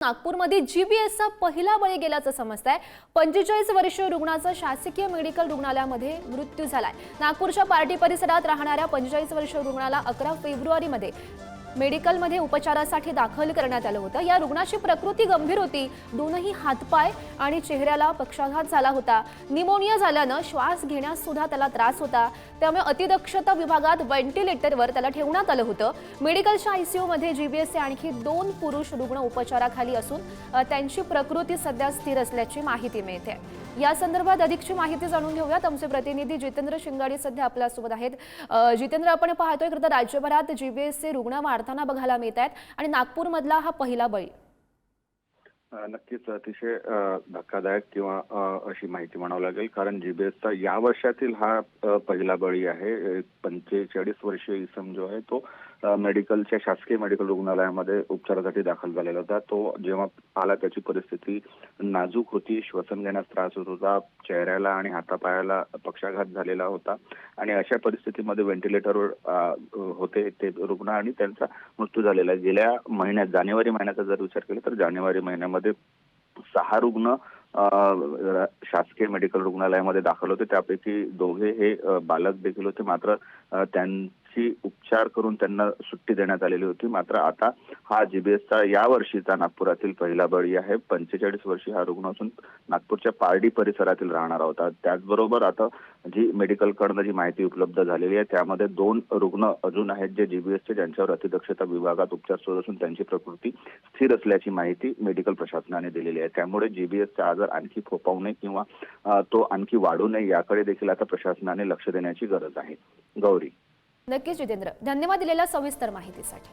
नागपूरमध्ये जीबीएसचा पहिला बळी गेल्याचं समजतंय। 45 वर्षीय रुग्णाचा शासकीय मेडिकल रुग्णालयामध्ये मृत्यू झालाय। नागपूरच्या पार्टी परिसरात राहणाऱ्या 45 वर्षीय रुग्णाला 11 फेब्रुवारीमध्ये मेडिकलमध्ये उपचारासाठी दाखल करण्यात आलं होतं। या रुग्णाची प्रकृती गंभीर होती। दोनही हातपाय आणि चेहऱ्याला पक्षाघात झाला होता। निमोनिया झाल्यानं श्वास घेण्यास सुद्धा त्याला त्रास होता। त्यामुळे अतिदक्षता विभागात व्हेंटिलेटरवर त्याला ठेवण्यात आलं होतं। मेडिकलच्या आयसीयू मध्ये जीबीएसचे आणखी 2 पुरुष रुग्ण उपचाराखाली असून त्यांची प्रकृती सध्या स्थिर असल्याची माहिती मिळते। या संदर्भात अधिकची माहिती जाणून घेऊयात। आमचे प्रतिनिधी जितेंद्र शिंगाडी सध्या आपल्या सोबत आहेत। जितेंद्र, आपण पाहतोय की राज्यभरात जीबीएसचे रुग्ण वाढताना बघायला मिळत आहेत आणि नागपूरमधला हा पहिला बळी। नक्कीच अतिशय धक्कादायक किंवा अशी माहिती म्हणावं लागेल, कारण जीबीएसचा या वर्षातील हा पहिला बळी आहे। 45 वर्षीय इसम जो आहे तो मेडिकलच्या शासकीय मेडिकल रुग्णालयामध्ये उपचारासाठी दाखल झालेला होता। तो जेव्हा आला त्याची परिस्थिती नाजूक होती, श्वसन घेण्यास त्रास होत होता, चेहऱ्याला आणि हातापायाला पक्षाघात झालेला होता आणि अशा परिस्थितीमध्ये व्हेंटिलेटरवर होते ते रुग्ण आणि त्यांचा मृत्यू झालेला आहे। गेल्या महिन्यात जानेवारी महिन्याचा जर विचार केला तर जानेवारी महिन्यामध्ये 6 रुग्ण शासकीय मेडिकल रुग्णालयामध्ये दाखल होते। त्यापैकी 2 हे बालक देखील होते। मात्र त्यांची उपचार करून त्यांना सुट्टी देण्यात आलेली होती। मात्र आता हा जीबीएसचा या वर्षीचा नागपुरातील पहिला बळी आहे। 45 वर्षीय हा रुग्ण असून नागपूरच्या पारडी परिसरातील राहणारा होता। त्याचबरोबर आता जी मेडिकलकडून जी माहिती उपलब्ध झालेली आहे त्यामध्ये 2 रुग्ण अजून आहेत जे जीबीएसचे, ज्यांच्यावर अतिदक्षता विभागात उपचार सुरू असून त्यांची प्रकृती स्थिर असल्याची माहिती मेडिकल प्रशासनाने दिलेली आहे। त्यामुळे जीबीएसचा आजार आणखी फोफावू नये किंवा तो आणखी वाढू नये याकडे देखील आता प्रशासनाने लक्ष देण्याची गरज आहे। गौरी, नक्कीच जितेंद्र, धन्यवाद दिलेल्या सविस्तर माहितीसाठी।